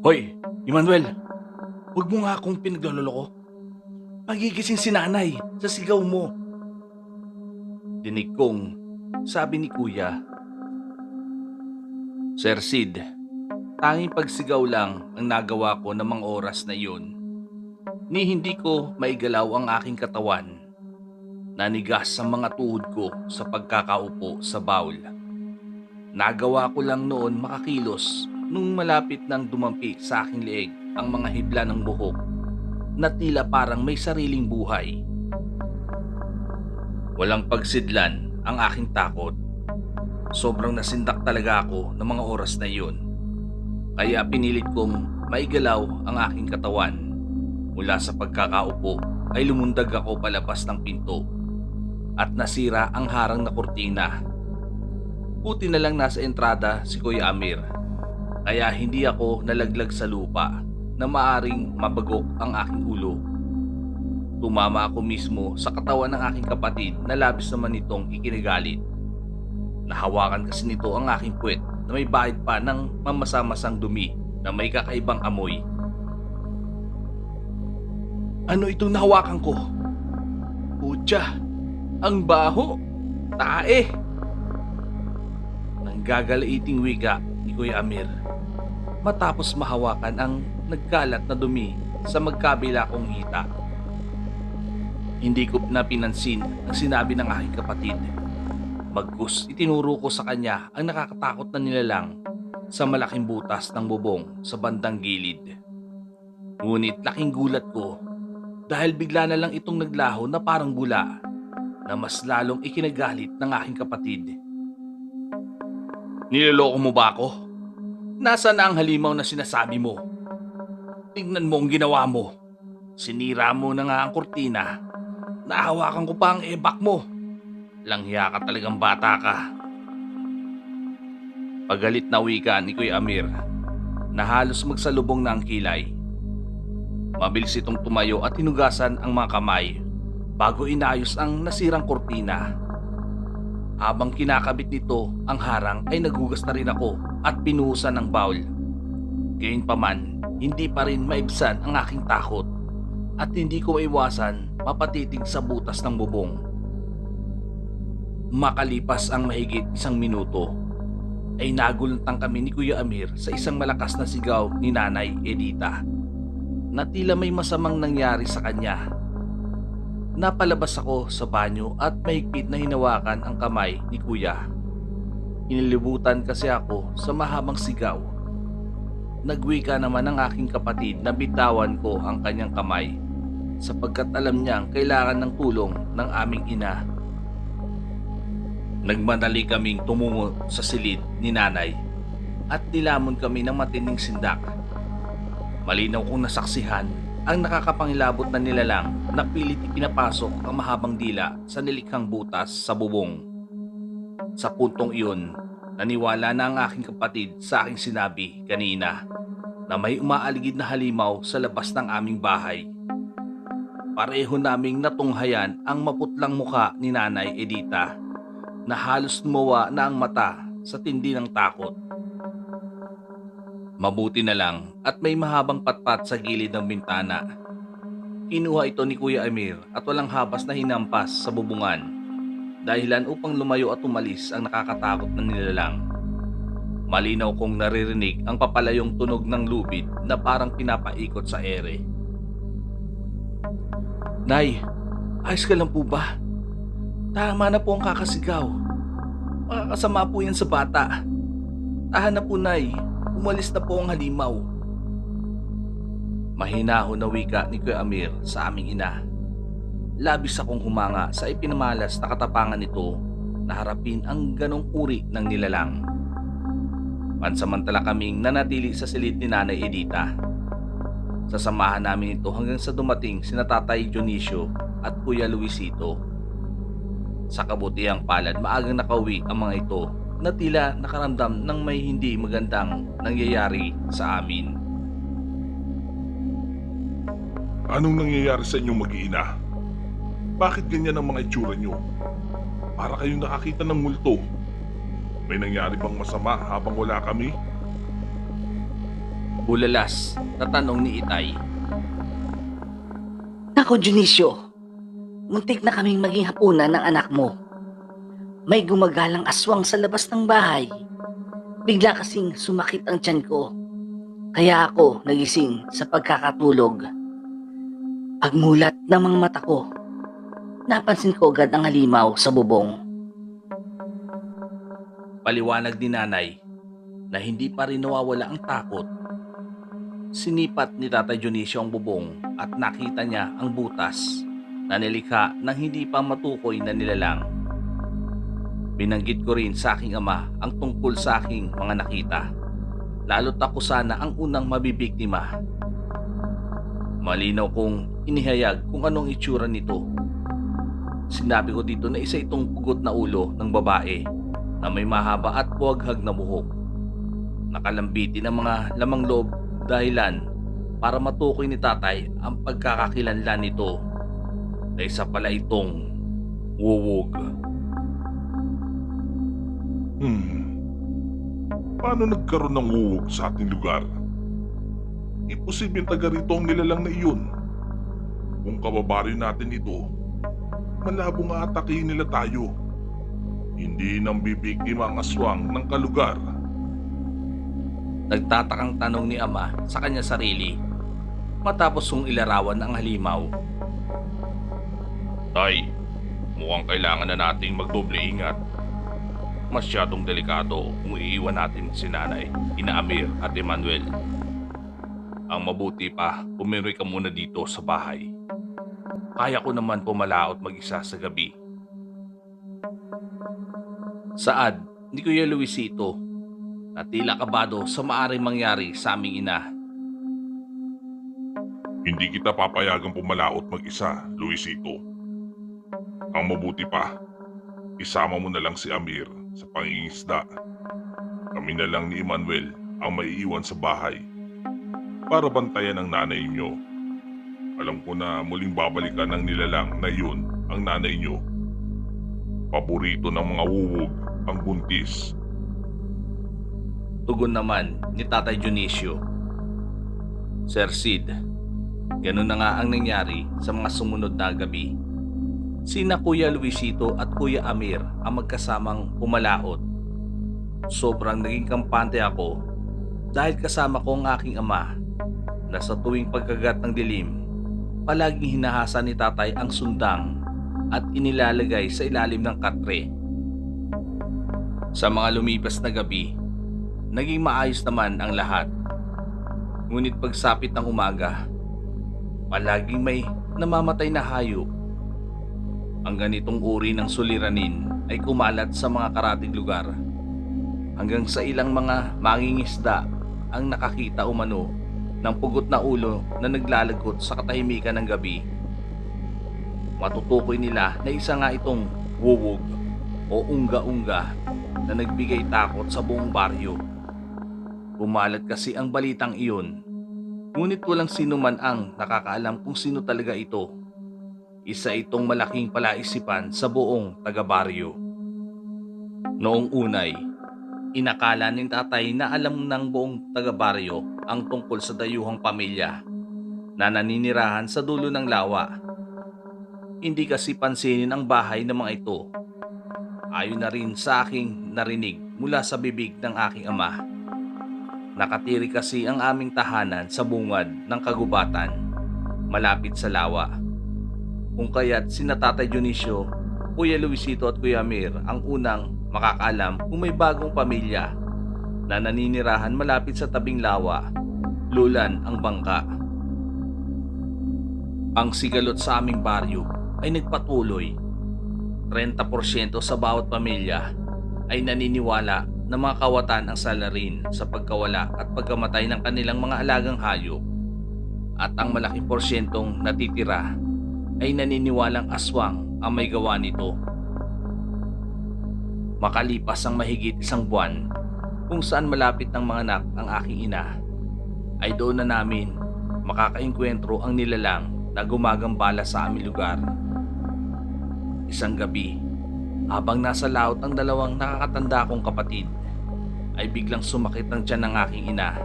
Hoy, Emmanuel, huwag mo nga akong pinagloloko. Magigising si nanay sa sigaw mo. Dinig kong sabi ni kuya. Sir Sid, tanging pagsigaw lang ang nagawa ko ng mga oras na iyon. Ni hindi ko maigalaw ang aking katawan. Nanigas sa mga tuhod ko sa pagkakaupo sa bawl. Nagawa ko lang noon makakilos nung malapit nang dumampi sa aking leeg ang mga hibla ng buhok na tila parang may sariling buhay. Walang pagsidlan ang aking takot. Sobrang nasindak talaga ako ng mga oras na iyon. Kaya pinilit kong maigalaw ang aking katawan. Mula sa pagkakaupo ay lumundag ako palabas ng pinto at nasira ang harang na kurtina. Buti na lang nasa entrada si Kuya Amir, kaya hindi ako nalaglag sa lupa na maaring mabagok ang aking ulo. Tumama ako mismo sa katawan ng aking kapatid na labis naman nitong ikinagalit. Nahawakan kasi nito ang aking puwet na may bahid pa ng mamasa-masang dumi na may kakaibang amoy. Ano itong nahawakan ko? Putya, ang baho, tae. Nanggagalaiting wika ni Kuya Amir matapos mahawakan ang nagkalat na dumi sa magkabila kong hita. Hindi ko na pinansin ang sinabi ng aking kapatid. Bagkus itinuro ko sa kanya ang nakakatakot na nilalang sa malaking butas ng bubong sa bandang gilid. Ngunit laking gulat ko dahil bigla na lang itong naglaho na parang bula na mas lalong ikinagalit ng aking kapatid. Niloloko mo ba ako? Nasaan na ang halimaw na sinasabi mo? Tingnan mo ang ginawa mo. Sinira mo na nga ang kurtina. Nahawakan ko pa ang ebak mo. Langhiya ka talagang bata ka. Pagalit na wika ni Kuya Amir na halos magsalubong na ang kilay. Mabilis itong tumayo at hinugasan ang mga kamay bago inayos ang nasirang kurtina. Habang kinakabit nito ang harang ay naghugas na rin ako at pinuhusan ng bowl. Gayunpaman, hindi pa rin maibsan ang aking takot at hindi ko maiwasan mapatitig sa butas ng bubong. Makalipas ang mahigit 1 minuto ay nagulantang kami ni Kuya Amir sa isang malakas na sigaw ni Nanay Edita na tila may masamang nangyari sa kanya. Napalabas ako sa banyo at mahigpit na hinawakan ang kamay ni Kuya. Inilibutan kasi ako sa mahabang sigaw. Nagwika naman ang aking kapatid na bitawan ko ang kanyang kamay sapagkat alam niyang kailangan ng tulong ng aming ina. Nagmadali kaming tumungo sa silid ni Nanay at nilamon kami ng matinding sindak. Malinaw kong nasaksihan ang nakakapangilabot na nilalang na pilit ipinapasok ang mahabang dila sa nilikhang butas sa bubong. Sa puntong iyon, naniwala na ang aking kapatid sa aking sinabi kanina na may umaaligid na halimaw sa labas ng aming bahay. Pareho naming natunghayan ang maputlang muka ni Nanay Edita na halos lumawa na ang mata sa tindi ng takot. Mabuti na lang at may mahabang patpat sa gilid ng bintana. Kinuha ito ni Kuya Amir at walang habas na hinampas sa bubungan, dahilan upang lumayo at umalis ang nakakatakot na nilalang. Malinaw kong naririnig ang papalayong tunog ng lubid na parang pinapaikot sa ere. Nay, ayos ka lang po ba? Tama na po ang kakasigaw. Makakasama po yan sa bata. Tahan na po, Nay. Umalis na po ang halimaw. Mahinahon na wika ni Kuya Amir sa aming ina. Labis akong humanga sa ipinamalas na katapangan nito na harapin ang ganong uri ng nilalang. Pansamantala kaming nanatili sa silid ni Nanay Edita. Sasamahan namin ito hanggang sa dumating sina Tatay Dionisio at Kuya Luisito. Sa kabutihang palad, maagang nakauwi ang mga ito na tila nakaramdam ng may hindi magandang nangyayari sa amin. Anong nangyayari sa inyong mag-iina? Bakit ganyan ang mga itsura nyo? Para kayong nakakita ng multo. May nangyari bang masama habang wala kami? Bulalas na tanong ni Itay. Nako, Dionisio, muntik na kaming maging hapunan ng anak mo. May gumagalang aswang sa labas ng bahay. Bigla kasing sumakit ang tiyan ko. Kaya ako nagising sa pagkakatulog. Pagmulat ng mga mata ko, napansin ko agad ang halimaw sa bubong. Paliwanag ni nanay na hindi pa rin nawawala ang takot. Sinipat ni Tatay Dionisio ang bubong at nakita niya ang butas na nilikha ng hindi pa matukoy na nilalang. Binanggit ko rin sa aking ama ang tungkol sa aking mga nakita. Lalo't ako sana ang unang mabibiktima. Malinaw kong inihayag kung anong itsura nito. Sinabi ko dito na isa itong pugot na ulo ng babae na may mahaba at buwaghag na buhok. Nakalambiti ng mga lamang loob dahilan para matukoy ni tatay ang pagkakakilanlan nito na isa pala itong wuwog. Paano nagkaroon ng wuwog sa ating lugar? Imposibleng taga rito ang nilalang na iyon. Kung kababaryo natin ito, malabo nga atakihin nila tayo. Hindi nang bibiktima ang aswang ng kalugar. Nagtatakang tanong ni ama sa kanya sarili matapos kong ilarawan ang halimaw. Tay, mukhang kailangan na nating magdoble ingat. Masyadong delikado kung iiwan natin si nanay, ina Amir at Emmanuel. Ang mabuti pa, pumiroy ka muna dito sa bahay. Kaya ko naman pumalaot mag-isa sa gabi. Saad ni Kuya Luisito na tila kabado sa maaring mangyari sa aming ina. Hindi kita papayagang pumalaot mag-isa, Luisito. Ang mabuti pa, isama mo na lang si Amir sa pangingisda. Kami na lang ni Emmanuel ang maiiwan sa bahay para bantayan ang nanay niyo. Alam ko na muling babalikan ng nilalang na yun ang nanay niyo. Paborito ng mga wuwog ang buntis. Tugon naman ni Tatay Dionisio. Sir Sid, ganun na nga ang nangyari sa mga sumunod na gabi. Sina Kuya Luisito at Kuya Amir ang magkasamang pumalaot. Sobrang naging kampante ako dahil kasama ko ang aking ama na sa tuwing pagkagat ng dilim, palaging hinahasa ni tatay ang sundang at inilalagay sa ilalim ng katre. Sa mga lumipas na gabi, naging maayos naman ang lahat. Ngunit pagsapit ng umaga, palaging may namamatay na hayop. Ang ganitong uri ng suliranin ay kumalat sa mga karatig lugar hanggang sa ilang mga mangingisda ang nakakita umano ng pugot na ulo na naglalagot sa katahimikan ng gabi. Matutukoy nila na isa nga itong wuwog o unga-unga na nagbigay takot sa buong baryo. Kumalat kasi ang balitang iyon, ngunit walang sino man ang nakakaalam kung sino talaga ito. Isa itong malaking palaisipan sa buong taga-baryo. Noong unay, inakala ng tatay na alam ng buong taga-baryo ang tungkol sa dayuhang pamilya na naninirahan sa dulo ng lawa. Hindi kasi pansinin ang bahay ng mga ito. Ayon na rin sa aking narinig mula sa bibig ng aking ama. Nakatiri kasi ang aming tahanan sa bungad ng kagubatan, malapit sa lawa. Kung kaya't sina Tatay Dionisio, Kuya Luisito at Kuya Amir ang unang makakaalam kung may bagong pamilya na naninirahan malapit sa tabing lawa, lulan ang bangka. Ang sigalot sa aming baryo ay nagpatuloy. 30% sa bawat pamilya ay naniniwala na mga kawatan ang salarin sa pagkawala at pagkamatay ng kanilang mga alagang hayop. At ang malaking porsyentong natitira ay naniniwalang aswang ang may gawa nito. Makalipas ang mahigit isang buwan kung saan malapit ng mga anak ang aking ina, ay doon na namin makakaengkwentro ang nilalang na gumagambala sa aming lugar. Isang gabi, habang nasa laot ang dalawang nakakatanda kong kapatid, ay biglang sumakit ang tiyan ng aking ina.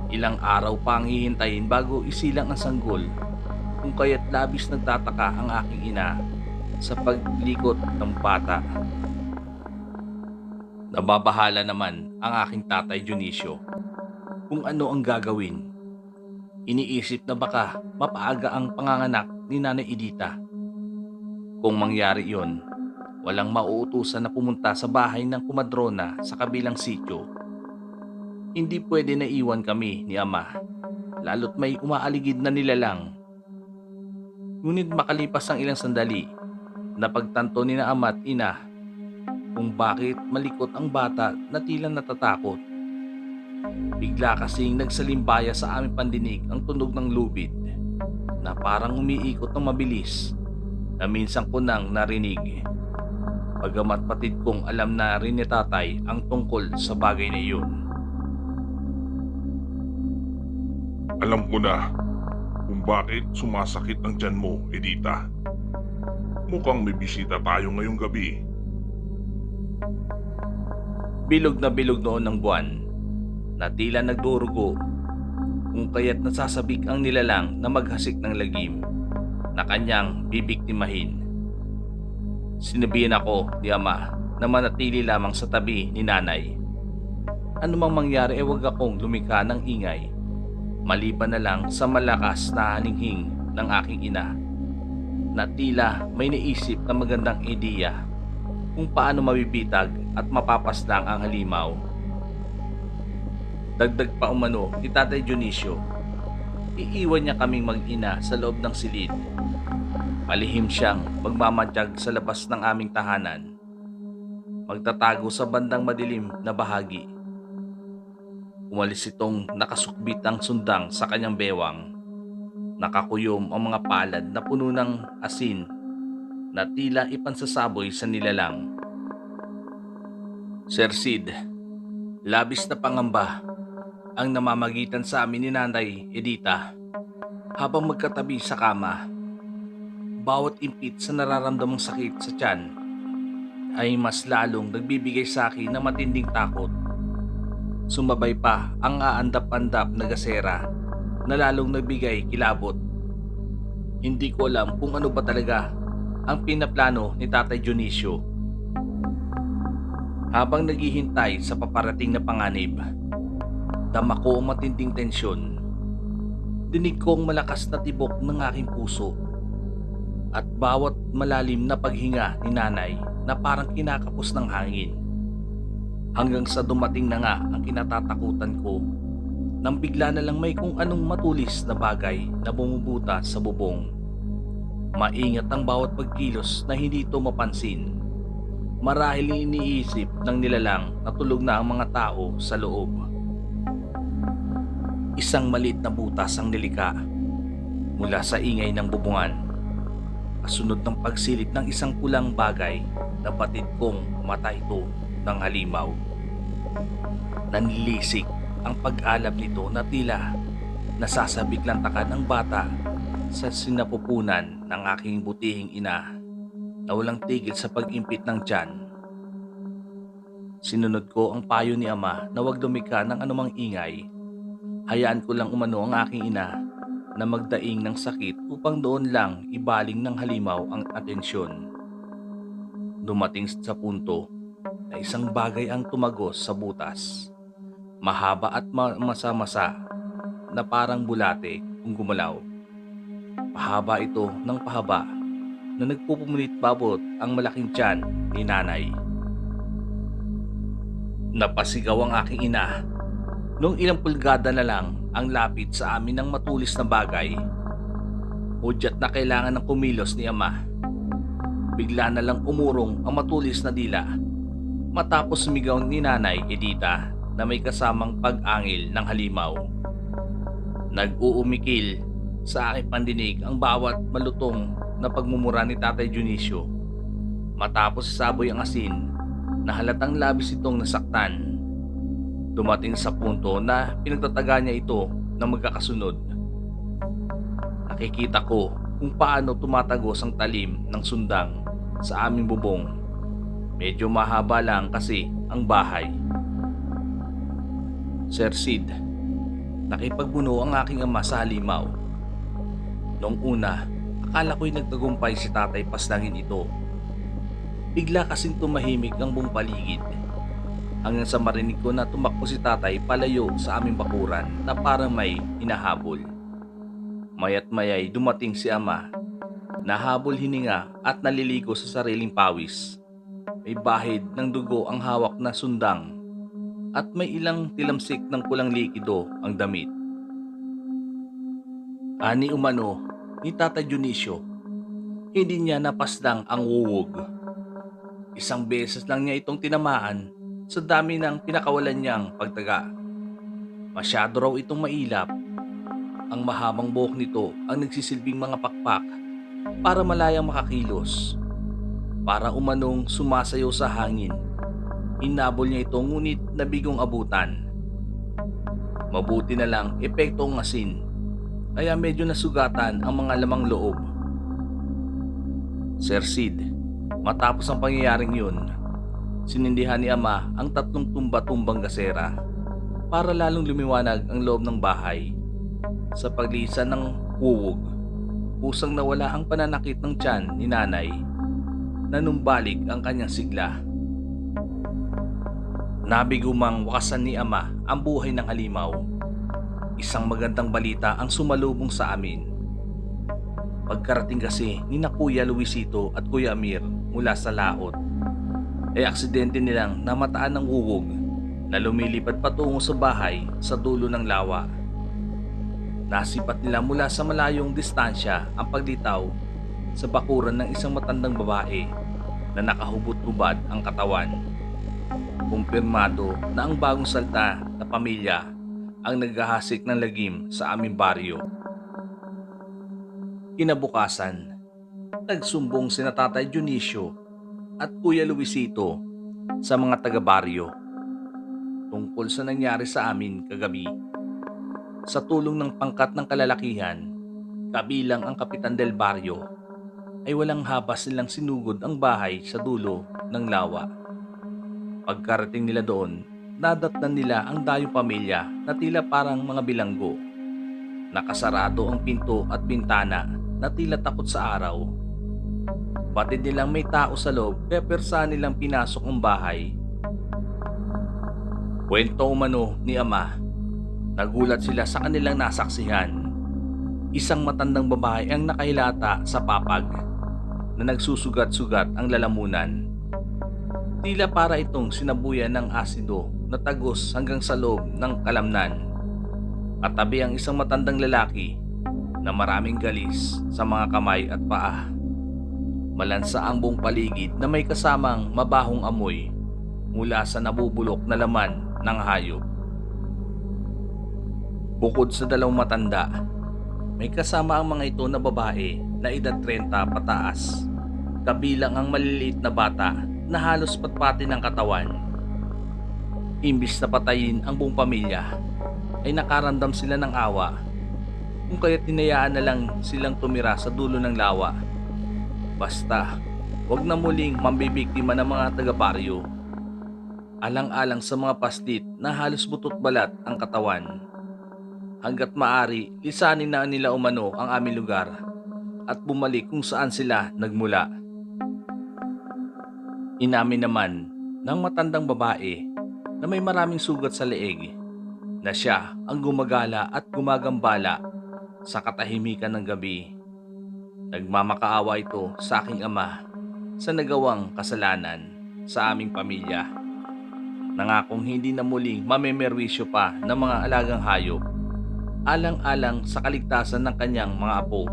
Ilang araw pa ang hihintayin bago isilang ang sanggol, kung kaya't labis nagtataka ang aking ina sa paglikot ng bata. Nababahala naman ang aking tatay Dionisio kung ano ang gagawin. Iniisip na baka mapaaga ang panganganak ni Nanay Edita. Kung mangyari yon, walang mauutusan na pumunta sa bahay ng kumadrona sa kabilang sityo. Hindi pwede na iwan kami ni Ama, lalo't may umaaligid na nilalang. Ngunit makalipas ang ilang sandali, napagtanto ni na Ama at Ina kung bakit malikot ang bata na tila natatakot. Bigla kasing nagsalimbaya sa aming pandinig ang tunog ng lubid na parang umiikot ng mabilis na minsan ko nang narinig. Bagamat patid kong alam na rin ni tatay ang tungkol sa bagay na iyon. Alam ko na kung bakit sumasakit ang tiyan mo, Edita. Mukhang may bisita tayo ngayong gabi. Bilog na bilog noon ng buwan na tila nagdurugo, kung kaya't nasasabik ang nilalang na maghasik ng lagim na kanyang bibiktimahin. Sinabihan ako ni Ama na manatili lamang sa tabi ni Nanay. Ano mang mangyari huwag akong lumika ng ingay, maliban na lang sa malakas na haninghing ng aking ina na tila may naisip na magandang ideya kung paano mabibitag at mapapaslang ang halimaw. Dagdag pa umano ni Tatay Dionisio, iiwan niya kaming mag-ina sa loob ng silid. Malihim siyang magmamadyag sa labas ng aming tahanan. Magtatago sa bandang madilim na bahagi. Umalis itong nakasukbit ang sundang sa kanyang bewang. Nakakuyom ang mga palad na puno ng asin na tila ipansasaboy sa nilalang. Sir Sid, labis na pangamba ang namamagitan sa amin ni Nanay Edita habang magkatabi sa kama. Bawat impit sa nararamdamang sakit sa tiyan ay mas lalong nagbibigay sa akin ng matinding takot. Sumabay pa ang aandap-andap na gasera na lalong nagbigay kilabot. Hindi ko alam kung ano ba talaga ang pinaplano ni Tatay Dionisio. Habang naghihintay sa paparating na panganib, dama ko ang matinding tensyon. Dinig ko ang malakas na tibok ng aking puso at bawat malalim na paghinga ni Nanay na parang kinakapos ng hangin. Hanggang sa dumating na nga ang kinatatakutan ko nang bigla na lang may kung anong matulis na bagay na bumubuta sa bubong. Maingat ang bawat pagkilos na hindi ito mapansin. Marahil iniisip ng nilalang na tulog na ang mga tao sa loob. Isang maliit na butas ang nilika mula sa ingay ng bubungan. Kasunod ng pagsilip ng isang pulang bagay na batid kong mata ito ng halimaw. Nanlilisik ang pag-alab nito na tila nasasabik lang takan ng bata sa sinapupunan ng aking butihing ina na walang tigil sa pag-impit ng tiyan. Sinunod ko ang payo ni Ama na huwag lumika ng anumang ingay. Hayaan ko lang umano ang aking ina na magdaing ng sakit upang doon lang ibaling ng halimaw ang atensyon. Dumating sa punto na isang bagay ang tumagos sa butas. Mahaba at masa-masa na parang bulate kung gumalaw. Pahaba ito ng pahaba na nagpupumilit babot ang malaking tiyan ni Nanay. Napasigaw ang aking ina nung ilang pulgada na lang ang lapit sa amin ng matulis na bagay. Hudyat na kailangan ng kumilos ni Ama. Bigla na lang umurong ang matulis na dila matapos sumigaw ni Nanay Edita na may kasamang pag-angil ng halimaw. Nag-uumikil sa aking pandinig ang bawat malutong na pagmumura ni Tatay Dionisio. Matapos saboy ang asin na halatang labis itong nasaktan. Dumating sa punto na pinagtataga niya ito ng magkakasunod. Nakikita ko kung paano tumatagos ang talim ng sundang sa aming bubong. Medyo mahaba lang kasi ang bahay. Sir Sid, Nakipagbuno ang aking ama sa halimaw. Noong una, akala ko'y nagtagumpay si Tatay Pasdangin ito. Bigla kasing tumahimik ang buong paligid. Hanggang sa marinig ko na tumakbo si Tatay palayo sa aming bakuran na parang may hinahabol. Maya't mayay dumating si Ama. Nahabol hininga at naliligo sa sariling pawis. May bahid ng dugo ang hawak na sundang at may ilang tilamsik ng pulang likido ang damit. Ani umano ni Tata Dionisio, hindi niya napasdang ang wuwog. Isang beses lang niya itong tinamaan sa dami ng pinakawalan niyang pagtaga. Masyado raw itong mailap. Ang mahabang buhok nito ang nagsisilbing mga pakpak para malayang makakilos. Para umanong sumasayaw sa hangin. Hinabol niya ito ngunit nabigong abutan. Mabuti na lang epekto ang asin, kaya medyo nasugatan ang mga lamang loob. Sir Sid, matapos ang pangyayaring yun, sinindihan ni Ama ang 3 tumba-tumbang gasera para lalong lumiwanag ang loob ng bahay. Sa paglisan ng wuwog, kusang nawala ang pananakit ng tiyan ni Nanay. Nanumbalik ang kanyang sigla. Nabigumang wakasan ni Ama ang buhay ng halimaw. Isang magandang balita ang sumalubong sa amin. Pagkarating kasi ni na Kuya Luisito at Kuya Amir mula sa laot, ay aksidente nilang namataan ng wuwog na lumilipad patungo sa bahay sa dulo ng lawa. Nasipat nila mula sa malayong distansya ang paglitaw sa bakuran ng isang matandang babae na nakahubot-hubad ang katawan. Kumpirmado na ang bagong salta na pamilya ang naghahasik ng lagim sa aming baryo. Kinabukasan, nagsumbong sina Tatay Dionisio at Kuya Luisito sa mga taga-baryo tungkol sa nangyari sa amin kagabi. Sa tulong ng pangkat ng kalalakihan, kabilang ang Kapitan del Barrio, ay walang habas nilang sinugod ang bahay sa dulo ng lawa. Pagkarating nila doon, nadatnan nila ang dayong pamilya na tila parang mga bilanggo. Nakasarado ang pinto at bintana na tila takot sa araw. Batid nilang may tao sa loob kaya persa nilang pinasok ang bahay. Kwento umano ni Ama. Nagulat sila sa kanilang nasaksihan. Isang matandang babae ang nakahilata sa papag na nagsusugat-sugat ang lalamunan. Tila para itong sinabuyan ng asido na tagos hanggang sa loob ng kalamnan. Katabi ang isang matandang lalaki na maraming galis sa mga kamay at paa. Malansa ang buong paligid na may kasamang mabahong amoy mula sa nabubulok na laman ng hayop. Bukod sa 2 matanda, may kasama ang mga ito na babae na edad 30 pataas, kabilang ang maliliit na bata na halos patpati ng katawan. Imbis na patayin ang buong pamilya, ay nakaramdam sila ng awa, kung kaya't tinayaan na lang silang tumira sa dulo ng lawa. Basta, wag na muling mambibiktima ng mga taga-baryo. Alang-alang sa mga pastit na halos butot balat ang katawan. Hanggat maari, lisanin na nila umano ang aming lugar at bumalik kung saan sila nagmula. Inamin naman ng matandang babae na may maraming sugat sa leeg na siya ang gumagala at gumagambala sa katahimikan ng gabi. Nagmamakaawa ito sa aking ama sa nagawang kasalanan sa aming pamilya. Nangakong hindi na muling mamemerwisyo pa ng mga alagang hayop alang-alang sa kaligtasan ng kanyang mga apo.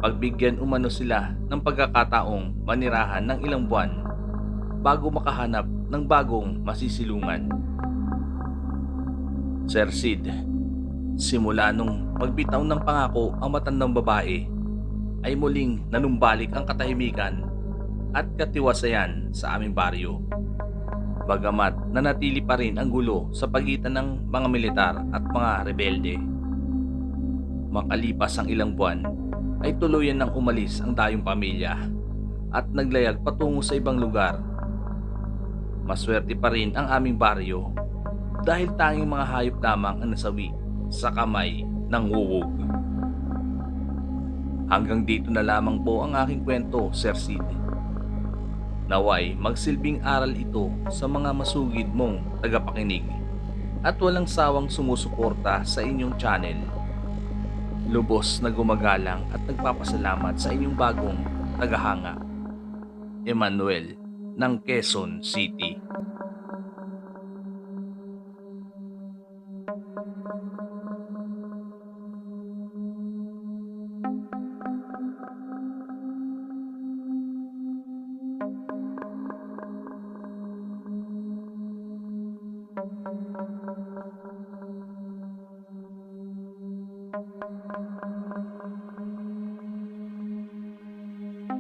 Pagbigyan umano sila ng pagkakataong manirahan ng ilang buwan bago makahanap ng bagong masisilungan. Sir Sid, simula nung magbitaw ng pangako ang matandang babae, ay muling nanumbalik ang katahimikan at katiwasayan sa aming baryo. Bagamat nanatili pa rin ang gulo sa pagitan ng mga militar at mga rebelde. Makalipas ang ilang buwan, ay tuluyan nang umalis ang dayong pamilya at naglayag patungo sa ibang lugar. Maswerte pa rin ang aming baryo dahil tanging mga hayop lamang ang nasawi sa kamay ng wuwog. Hanggang dito na lamang po ang aking kwento, Sir Sid. Naway magsilbing aral ito sa mga masugid mong tagapakinig at walang sawang sumusuporta sa inyong channel. Lubos na gumagalang at nagpapasalamat sa inyong bagong tagahanga, Emmanuel ng Quezon City.